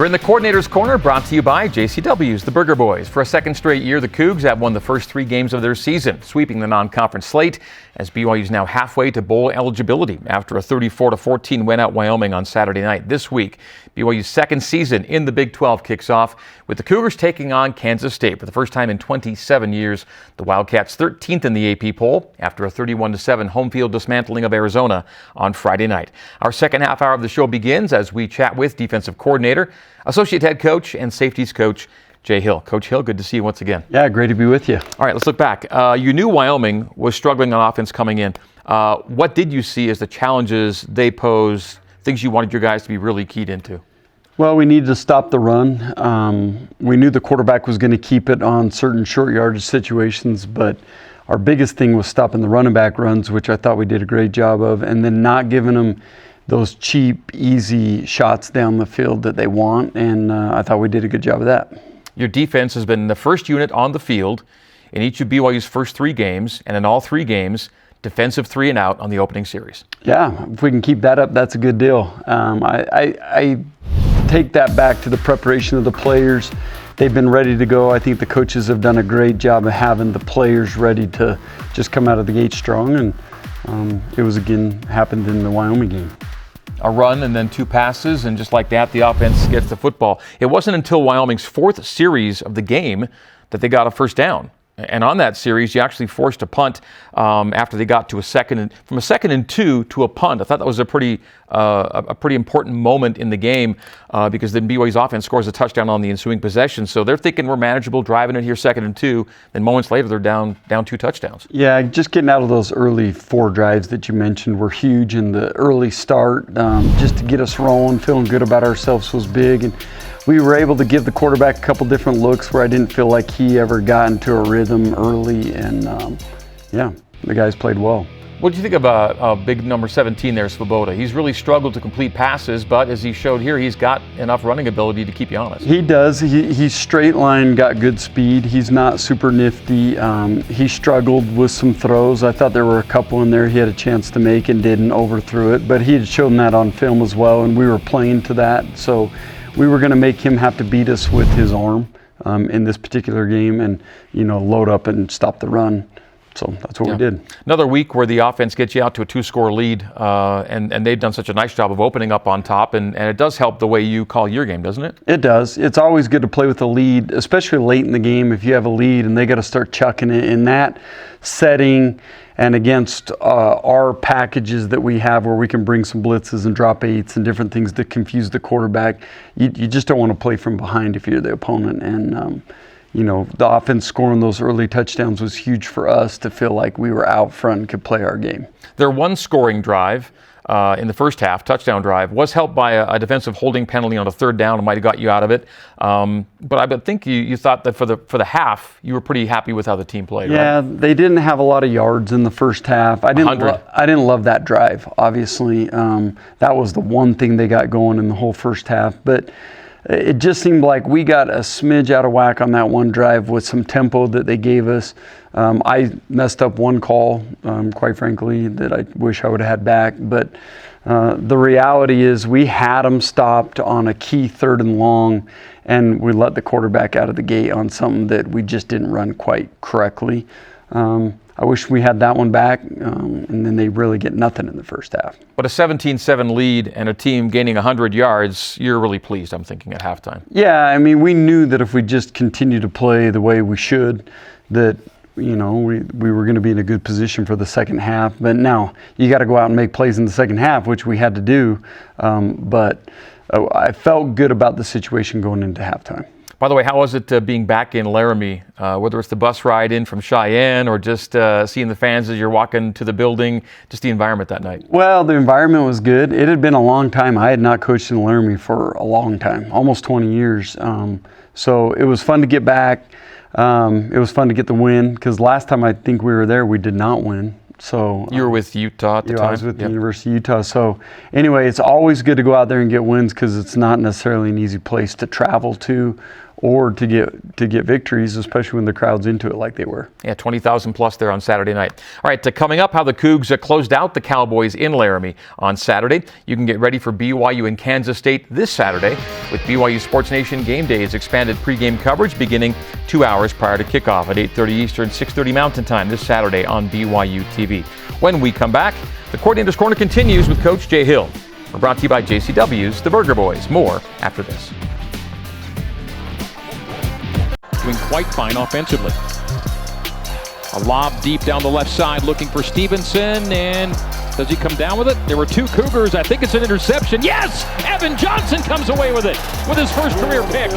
We're in the Coordinator's Corner, brought to you by JCW's The Burger Boys. For a second straight year, the Cougs have won the first 3 games of their season, sweeping the non-conference slate as BYU is now halfway to bowl eligibility after a 34-14 win at Wyoming on Saturday night. This week, BYU's second season in the Big 12 kicks off with the Cougars taking on Kansas State for the first time in 27 years. The Wildcats 13th in the AP poll after a 31-7 home field dismantling of Arizona on Friday night. Our second half hour of the show begins as we chat with defensive coordinator, associate head coach, and safeties coach Jay Hill. Coach Hill, good to see you once again. Yeah, great to be with you. All right, let's look back. You knew Wyoming was struggling on offense coming in. What did you see as the challenges they posed, things you wanted your guys to be really keyed into? Well, we needed to stop the run. We knew the quarterback was going to keep it on certain short yardage situations, but our biggest thing was stopping the running back runs, which I thought we did a great job of, and then not giving them those cheap, easy shots down the field that they want, and I thought we did a good job of that. Your defense has been the first unit on the field in each of BYU's first 3 games, and in all 3 games, defensive 3 and out on the opening series. Yeah, if we can keep that up, that's a good deal. I take that back to the preparation of the players. They've been ready to go. I think the coaches have done a great job of having the players ready to just come out of the gate strong, and it was again happened in the Wyoming game. A run and then 2 passes, and just like that, the offense gets the football. It wasn't until Wyoming's 4th series of the game that they got a first down. And on that series, you actually forced a punt after they got to from a second and 2 to a punt. I thought that was a pretty important moment in the game because then BYU's offense scores a touchdown on the ensuing possession. So they're thinking we're manageable, driving it here second and 2. Then moments later, they're down 2 touchdowns. Yeah, just getting out of those early 4 drives that you mentioned were huge, and the early start just to get us rolling, feeling good about ourselves was big. And we were able to give the quarterback a couple different looks where I didn't feel like he ever got into a rhythm early, and yeah, the guys played well. What do you think about big number 17 there, Svoboda? He's really struggled to complete passes, but as he showed here, he's got enough running ability to keep you honest. He does. He's straight line, got good speed. He's not super nifty. He struggled with some throws. I thought there were a couple in there he had a chance to make and didn't, overthrew it, but he had shown that on film as well, and we were playing to that. So we were going to make him have to beat us with his arm in this particular game and, load up and stop the run. So that's what we did. Another week where the offense gets you out to a 2-score lead, and they've done such a nice job of opening up on top, and it does help the way you call your game, doesn't it? It does. It's always good to play with a lead, especially late in the game if you have a lead and they got to start chucking it in that setting and against our packages that we have where we can bring some blitzes and drop 8s and different things to confuse the quarterback. You just don't want to play from behind if you're the opponent, and the offense scoring those early touchdowns was huge for us to feel like we were out front and could play our game. Their one scoring drive in the first half, touchdown drive, was helped by a defensive holding penalty on a 3rd down. It might have got you out of it. But I think you thought that for the half, you were pretty happy with how the team played, yeah, right? They didn't have a lot of yards in the first half. I didn't love that drive, obviously. That was the one thing they got going in the whole first half. But it just seemed like we got a smidge out of whack on that one drive with some tempo that they gave us. I messed up one call, quite frankly, that I wish I would have had back. But the reality is we had them stopped on a key 3rd and long, and we let the quarterback out of the gate on something that we just didn't run quite correctly. I wish we had that one back, and then they really get nothing in the first half. But a 17-7 lead and a team gaining 100 yards, you're really pleased, I'm thinking, at halftime. Yeah, I mean, we knew that if we just continued to play the way we should, that, we were going to be in a good position for the second half. But now you got to go out and make plays in the second half, which we had to do. But I felt good about the situation going into halftime. By the way, how was it being back in Laramie, whether it's the bus ride in from Cheyenne or just seeing the fans as you're walking to the building, just the environment that night? Well, the environment was good. It had been a long time. I had not coached in Laramie for a long time, almost 20 years. So it was fun to get back. It was fun to get the win because last time I think we were there, we did not win. So you were with Utah at the time? I was with the University of Utah. So anyway, it's always good to go out there and get wins because it's not necessarily an easy place to travel to or to get victories, especially when the crowd's into it like they were. Yeah, 20,000 plus there on Saturday night. All right, coming up, how the Cougs closed out the Cowboys in Laramie on Saturday. You can get ready for BYU and Kansas State this Saturday with BYU Sports Nation Game Day's expanded pregame coverage beginning 2 hours prior to kickoff at 8:30 Eastern, 6:30 Mountain Time this Saturday on BYUtv. When we come back, the Coordinator's Corner continues with Coach Jay Hill. We're brought to you by JCW's The Burger Boys. More after this. Doing quite fine offensively. A lob deep down the left side looking for Stevenson, and does he come down with it? There were two Cougars. I think it's an interception. Yes! Evan Johnson comes away with it with his first career pick.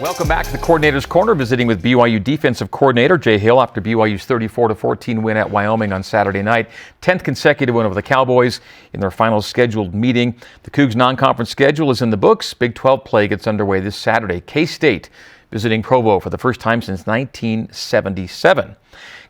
Welcome back to the Coordinator's Corner, visiting with BYU defensive coordinator Jay Hill after BYU's 34-14 win at Wyoming on Saturday night. 10th consecutive win over the Cowboys in their final scheduled meeting. The Cougs' non-conference schedule is in the books. Big 12 play gets underway this Saturday. K-State visiting Provo for the first time since 1977.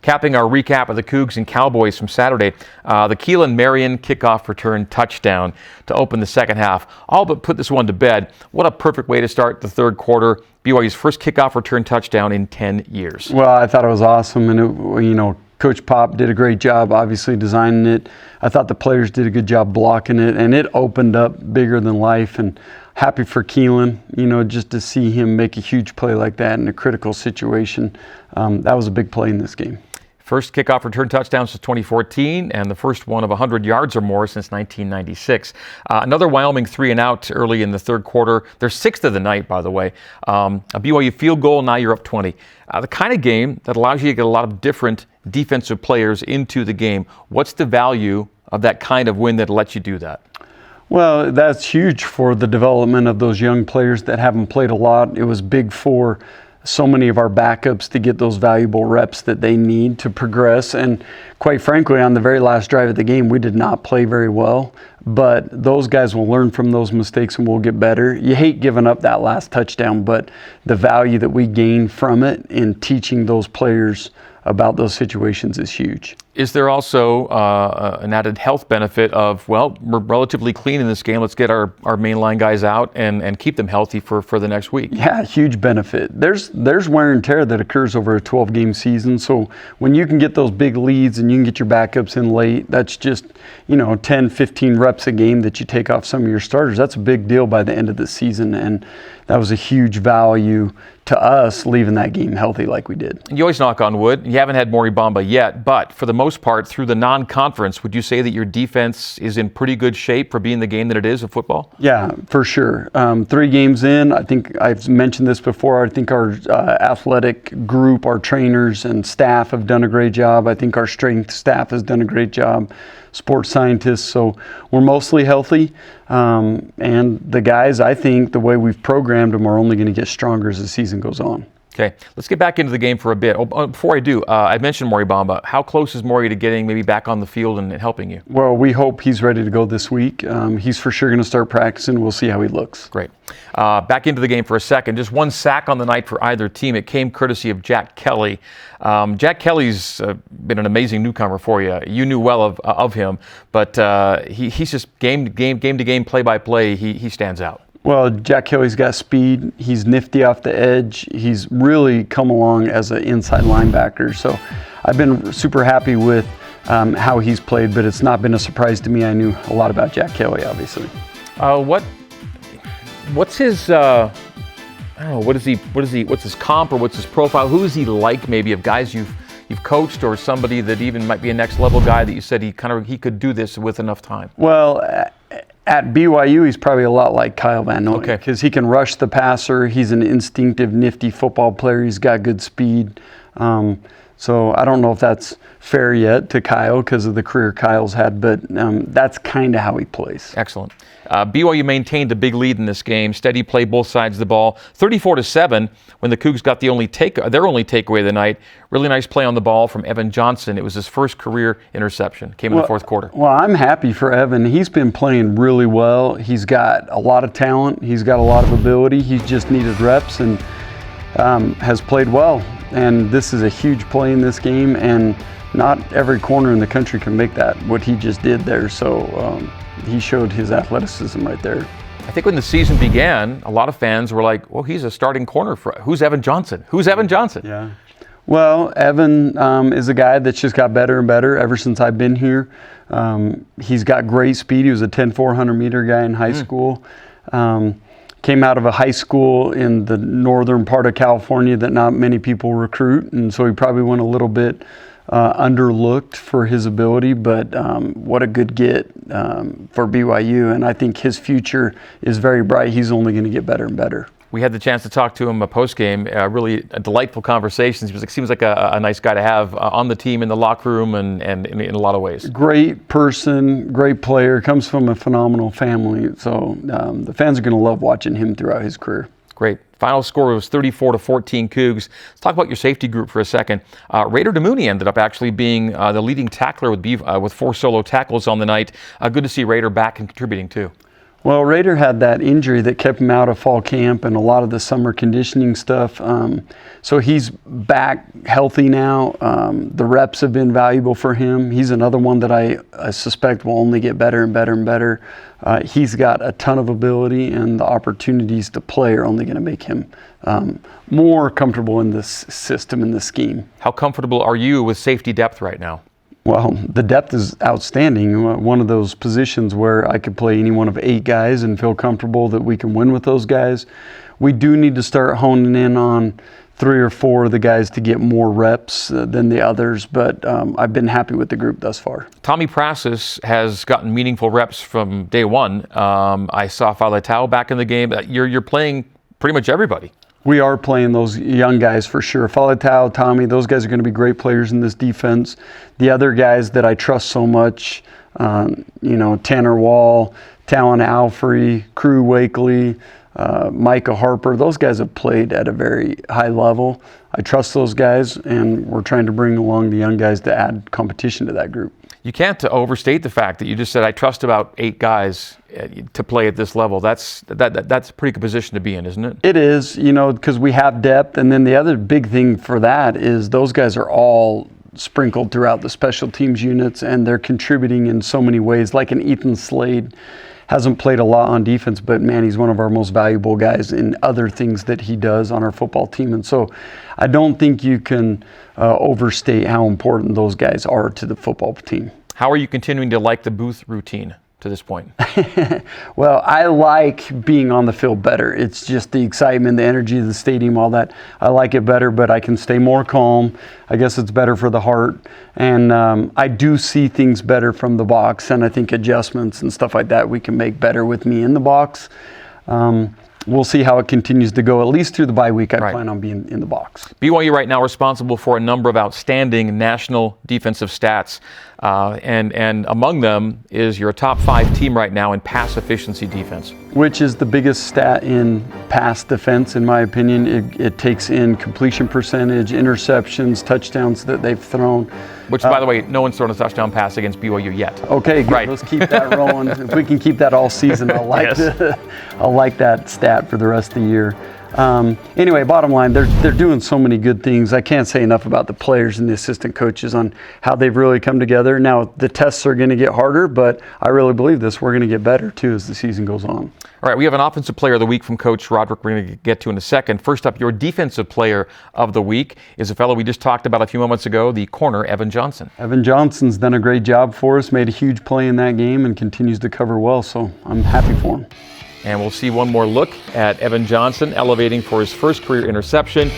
Capping our recap of the Cougs and Cowboys from Saturday, the Keelan Marion kickoff return touchdown to open the second half. All but put this one to bed. What a perfect way to start the third quarter. BYU's first kickoff return touchdown in 10 years. Well, I thought it was awesome, and Coach Pop did a great job, obviously, designing it. I thought the players did a good job blocking it, and it opened up bigger than life. And happy for Keelan, just to see him make a huge play like that in a critical situation. That was a big play in this game. First kickoff return touchdown since 2014, and the first one of 100 yards or more since 1996. Another Wyoming 3-and-out early in the third quarter. Their sixth of the night, by the way. A BYU field goal, now you're up 20. The kind of game that allows you to get a lot of different defensive players into the game. What's the value of that kind of win that lets you do that? Well, that's huge for the development of those young players that haven't played a lot. It was big for so many of our backups to get those valuable reps that they need to progress. And quite frankly, on the very last drive of the game, we did not play very well. But those guys will learn from those mistakes and will get better. You hate giving up that last touchdown, but the value that we gain from it in teaching those players about those situations is huge. Is there also an added health benefit of, well, we're relatively clean in this game, let's get our mainline guys out and keep them healthy for the next week? Yeah, huge benefit. There's wear and tear that occurs over a 12-game season, so when you can get those big leads and you can get your backups in late, that's just 10, 15 reps a game that you take off some of your starters. That's a big deal by the end of the season, and that was a huge value to us leaving that game healthy like we did. You always knock on wood. You haven't had Maury Bamba yet, but for the most part, through the non-conference, would you say that your defense is in pretty good shape for being the game that it is of football? Yeah, for sure. 3 games in, I think I've mentioned this before, I think our athletic group, our trainers and staff have done a great job. I think our strength staff has done a great job, sports scientists, so we're mostly healthy. And the guys, I think the way we've programmed them are only going to get stronger as the season goes on. Okay, let's get back into the game for a bit. Before I do, I mentioned Maury Bamba. How close is Maury to getting maybe back on the field and helping you? Well, we hope he's ready to go this week. He's for sure going to start practicing. We'll see how he looks. Great. Back into the game for a second. Just one sack on the night for either team. It came courtesy of Jack Kelly. Jack Kelly's been an amazing newcomer for you. You knew well of him, but he's just game to game, play by play. He stands out. Well, Jack Kelly's got speed. He's nifty off the edge. He's really come along as an inside linebacker. So I've been super happy with how he's played, but it's not been a surprise to me. I knew a lot about Jack Kelly, obviously. What's his, I don't know, what's his comp or what's his profile? Who is he like maybe of guys you've coached or somebody that even might be a next level guy that you said he could do this with enough time? Well, at BYU, he's probably a lot like Kyle Van Noy because he can rush the passer. He's an instinctive, nifty football player. He's got good speed. So I don't know if that's fair yet to Kyle because of the career Kyle's had, but that's kind of how he plays. Excellent. BYU maintained a big lead in this game. Steady play, both sides of the ball. 34-7 when the Cougs got their only takeaway of the night. Really nice play on the ball from Evan Johnson. It was his first career interception. Came in the fourth quarter. Well, I'm happy for Evan. He's been playing really well. He's got a lot of talent. He's got a lot of ability. He's just needed reps and has played well. And this is a huge play in this game, and not every corner in the country can make that, what he just did there. So he showed his athleticism right there. I think when the season began, a lot of fans were like, well, he's a starting corner for, who's Evan Johnson? Who's Evan Johnson? Yeah. Well, Evan is a guy that's just got better and better ever since I've been here. He's got great speed. He was a 10-400 meter guy in high school. Came out of a high school in the northern part of California that not many people recruit, and so he probably went a little bit underlooked for his ability, but what a good get for BYU, and I think his future is very bright. He's only going to get better and better. We had the chance to talk to him post-game, really delightful conversations. He seems like a nice guy to have on the team, in the locker room, and in a lot of ways. Great person, great player, comes from a phenomenal family. So the fans are going to love watching him throughout his career. Great. Final score was 34-14 Cougs. Let's talk about your safety group for a second. Raider Demooney ended up actually being the leading tackler with 4 solo tackles on the night. Good to see Raider back and contributing too. Well, Raider had that injury that kept him out of fall camp and a lot of the summer conditioning stuff. So he's back healthy now. The reps have been valuable for him. He's another one that I suspect will only get better and better and better. He's got a ton of ability, and the opportunities to play are only going to make him more comfortable in this system and this scheme. How comfortable are you with safety depth right now? Well, the depth is outstanding. One of those positions where I could play any one of 8 guys and feel comfortable that we can win with those guys. We do need to start honing in on 3 or 4 of the guys to get more reps than the others, but I've been happy with the group thus far. Tommy Prasis has gotten meaningful reps from day one. I saw Faletau back in the game. You're playing pretty much everybody. We are playing those young guys for sure. Faletau, Tommy, those guys are going to be great players in this defense. The other guys that I trust so much, Tanner Wall, Talon Alfrey, Crew Wakely, Micah Harper, those guys have played at a very high level. I trust those guys, and we're trying to bring along the young guys to add competition to that group. You can't overstate the fact that you just said, I trust about 8 guys to play at this level. That's a pretty good position to be in, isn't it? It is, because we have depth. And then the other big thing for that is those guys are all sprinkled throughout the special teams units, and they're contributing in so many ways. Like an Ethan Slade hasn't played a lot on defense, but man, he's one of our most valuable guys in other things that he does on our football team. And so I don't think you can overstate how important those guys are to the football team. How are you continuing to like the booth routine to this point? Well, I like being on the field better. It's just the excitement, the energy of the stadium, all that. I like it better, but I can stay more calm. I guess it's better for the heart. And I do see things better from the box, and I think adjustments and stuff like that we can make better with me in the box. We'll see how it continues to go, at least through the bye week. I plan on being in the box. BYU right now responsible for a number of outstanding national defensive stats. And among them is your top 5 team right now in pass efficiency defense. Which is the biggest stat in pass defense, in my opinion. It takes in completion percentage, interceptions, touchdowns that they've thrown. Which, by the way, no one's thrown a touchdown pass against BYU yet. Okay, good. Right. Let's keep that rolling. If we can keep that all season, I'll like that stat for the rest of the year. Anyway, bottom line, they're doing so many good things. I can't say enough about the players and the assistant coaches on how they've really come together. Now, the tests are going to get harder, but I really believe this. We're going to get better, too, as the season goes on. All right, we have an Offensive Player of the Week from Coach Roderick we're going to get to in a second. First up, your Defensive Player of the Week is a fellow we just talked about a few moments ago, the corner, Evan Johnson. Evan Johnson's done a great job for us, made a huge play in that game, and continues to cover well, so I'm happy for him. And we'll see one more look at Evan Johnson elevating for his first career interception.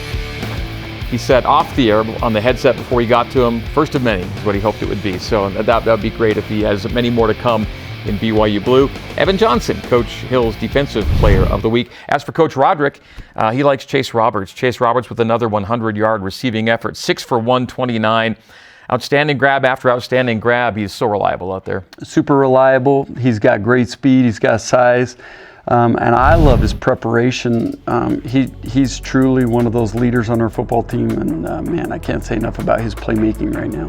He said off the air on the headset before he got to him, first of many is what he hoped it would be. So that would be great if he has many more to come in BYU Blue. Evan Johnson, Coach Hill's Defensive Player of the Week. As for Coach Roderick, he likes Chase Roberts. Chase Roberts with another 100-yard receiving effort, 6 for 129. Outstanding grab after outstanding grab. He's so reliable out there. Super reliable. He's got great speed. He's got size. And I love his preparation. He's truly one of those leaders on our football team. And man, I can't say enough about his playmaking right now.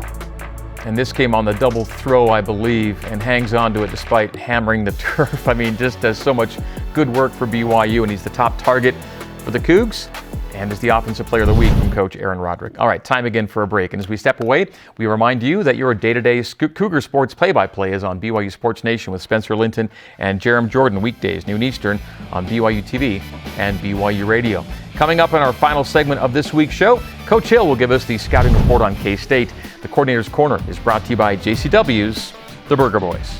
And this came on the double throw, I believe, and hangs on to it despite hammering the turf. I mean, just does so much good work for BYU, and he's the top target for the Cougs and is the Offensive Player of the Week from Coach Aaron Roderick. All right, time again for a break. And as we step away, we remind you that your day-to-day Cougar Sports play-by-play is on BYU Sports Nation with Spencer Linton and Jerem Jordan, weekdays, noon Eastern, on BYUtv and BYU Radio. Coming up in our final segment of this week's show, Coach Hill will give us the scouting report on K-State. The Coordinator's Corner is brought to you by JCW's The Burger Boys.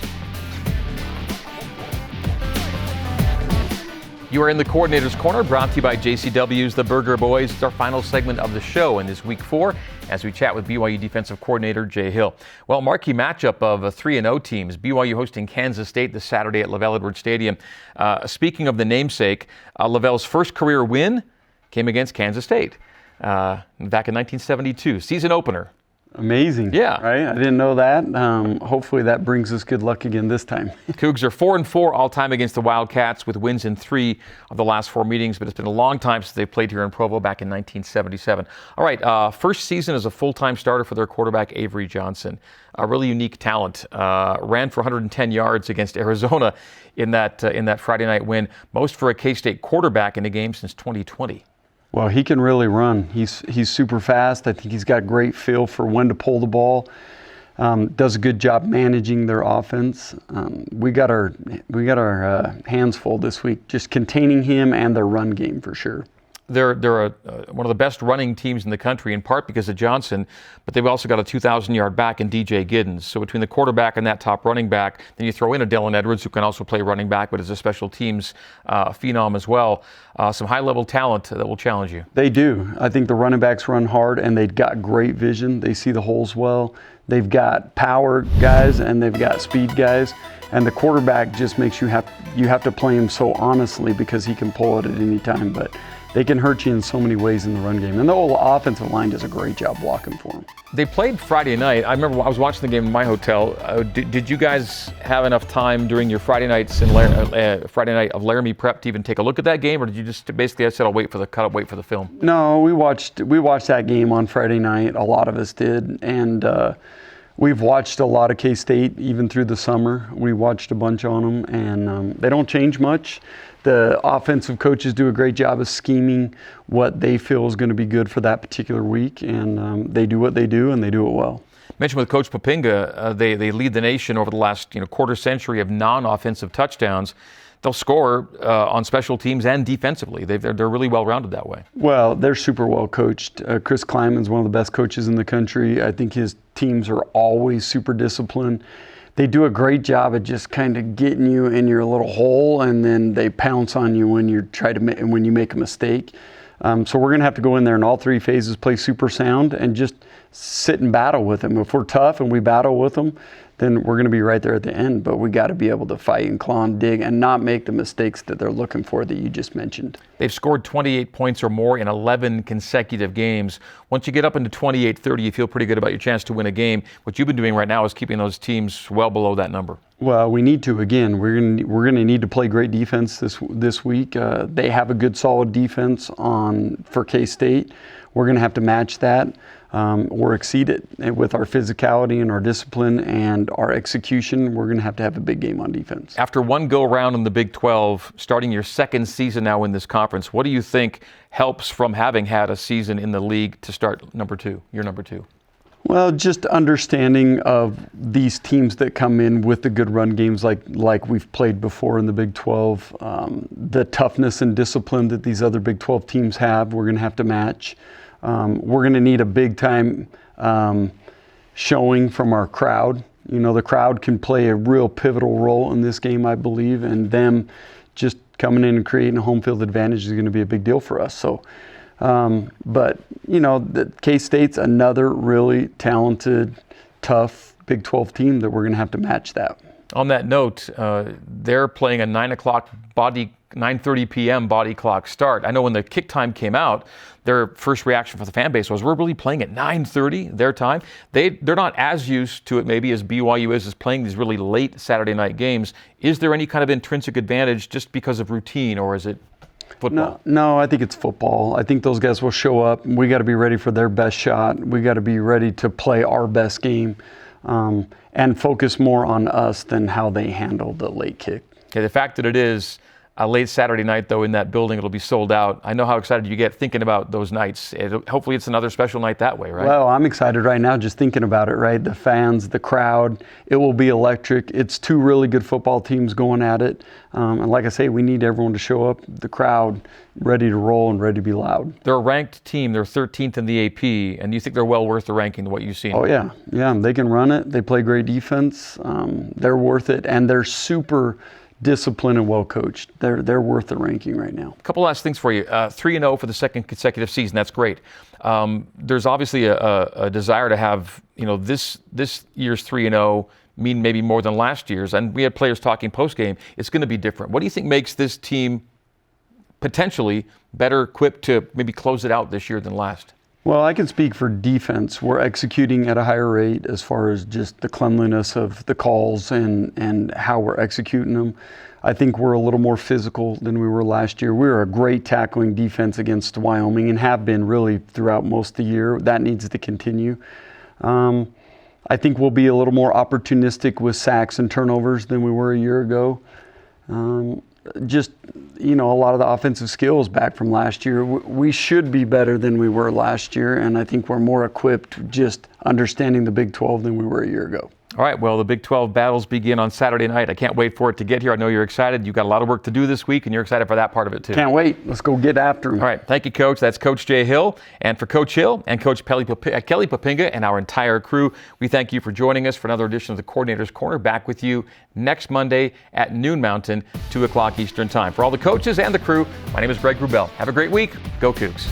You are in the Coordinator's Corner, brought to you by JCW's The Burger Boys. It's our final segment of the show in this Week 4 as we chat with BYU Defensive Coordinator Jay Hill. Well, marquee matchup of 3-0 teams, BYU hosting Kansas State this Saturday at LaVell Edwards Stadium. Speaking of the namesake, LaVell's first career win came against Kansas State back in 1972, season opener. Amazing. Yeah. Right? I didn't know that. Hopefully that brings us good luck again this time. Cougs are 4-4 all-time against the Wildcats with wins in 3 of the last 4 meetings, but it's been a long time since they played here in Provo back in 1977. All right, first season as a full-time starter for their quarterback, Avery Johnson. A really unique talent. Ran for 110 yards against Arizona in that Friday night win, most for a K-State quarterback in a game since 2020. Well, he can really run. He's super fast. I think he's got great feel for when to pull the ball. Does a good job managing their offense. We got our hands full this week, just containing him and their run game for sure. They're one of the best running teams in the country, in part because of Johnson, but they've also got a 2,000-yard back in DJ Giddens. So between the quarterback and that top running back, then you throw in a Dylan Edwards, who can also play running back, but is a special teams phenom as well. Some high-level talent that will challenge you. They do. I think the running backs run hard, and they've got great vision. They see the holes well. They've got power guys, and they've got speed guys. And the quarterback just makes you have to play him so honestly because he can pull it at any time. But they can hurt you in so many ways in the run game. And the whole offensive line does a great job blocking for them. They played Friday night. I remember I was watching the game in my hotel. Did you guys have enough time during your Friday nights in Friday night of Laramie prep to even take a look at that game? Or did you just basically, I said, I'll wait for the cut, wait for the film? No, we watched that game on Friday night. A lot of us did. And we've watched a lot of K-State even through the summer. We watched a bunch on them, and they don't change much. The offensive coaches do a great job of scheming what they feel is going to be good for that particular week, and they do what they do, and they do it well. Mentioned with Coach Papinga, they lead the nation over the last quarter century of non-offensive touchdowns. They'll score on special teams and defensively. They're really well-rounded that way. Well, they're super well coached. Chris Kleiman's one of the best coaches in the country. I think his teams are always super disciplined. They do a great job of just kind of getting you in your little hole, and then they pounce on you when you make a mistake. So we're going to have to go in there in all 3 phases, play super sound, and just sit and battle with them. If we're tough and we battle with them, then we're going to be right there at the end. But we got to be able to fight and claw and dig and not make the mistakes that they're looking for that you just mentioned. They've scored 28 points or more in 11 consecutive games. Once you get up into 28-30, you feel pretty good about your chance to win a game. What you've been doing right now is keeping those teams well below that number. Well, we need to. Again, we're going to need to play great defense this week. They have a good, solid defense for K-State. We're going to have to match that or exceed it. And with our physicality and our discipline and our execution, we're going to have a big game on defense. After one go-around in the Big 12, starting your second season now in this conference, what do you think helps from having had a season in the league to start your number two? Well, just understanding of these teams that come in with the good run games like we've played before in the Big 12, the toughness and discipline that these other Big 12 teams have, we're going to have to match. We're going to need a big-time showing from our crowd. The crowd can play a real pivotal role in this game, I believe, and them just coming in and creating a home field advantage is going to be a big deal for us. So, but the K-State's another really talented, tough Big 12 team that we're going to have to match that. On that note, they're playing a 9:30 p.m. body clock start. I know when the kick time came out, their first reaction for the fan base was, we're really playing at 9:30 their time. They're not as used to it maybe as BYU is playing these really late Saturday night games. Is there any kind of intrinsic advantage just because of routine, or is it football? No, I think it's football. I think those guys will show up. We got to be ready for their best shot. We got to be ready to play our best game and focus more on us than how they handle the late kick. Okay, the fact that it is late Saturday night, though, in that building. It'll be sold out. I know how excited you get thinking about those nights. Hopefully it's another special night that way, right? Well, I'm excited right now just thinking about it, right? The fans, the crowd, it will be electric. It's two really good football teams going at it. And like I say, we need everyone to show up, the crowd, ready to roll and ready to be loud. They're a ranked team. They're 13th in the AP, and you think they're well worth the ranking, what you've seen? Oh, yeah. Yeah, they can run it. They play great defense. They're worth it, and they're super disciplined and well coached. They're worth the ranking right now. A couple last things for you. 3-0 for the second consecutive season. That's great. There's obviously a desire to have this year's 3-0 mean maybe more than last year's. And we had players talking post game. It's going to be different. What do you think makes this team potentially better equipped to maybe close it out this year than last? Well, I can speak for defense. We're executing at a higher rate as far as just the cleanliness of the calls and how we're executing them. I think we're a little more physical than we were last year. We were a great tackling defense against Wyoming and have been really throughout most of the year. That needs to continue. I think we'll be a little more opportunistic with sacks and turnovers than we were a year ago. A lot of the offensive skills back from last year. We should be better than we were last year, and I think we're more equipped just understanding the Big 12 than we were a year ago. All right, well, the Big 12 battles begin on Saturday night. I can't wait for it to get here. I know you're excited. You've got a lot of work to do this week, and you're excited for that part of it, too. Can't wait. Let's go get after them. All right, thank you, Coach. That's Coach Jay Hill. And for Coach Hill and Coach Kelly Papinga and our entire crew, we thank you for joining us for another edition of the Coordinator's Corner. Back with you next Monday at noon Mountain, 2 o'clock Eastern Time. For all the coaches and the crew, my name is Greg Wrubell. Have a great week. Go Cougs.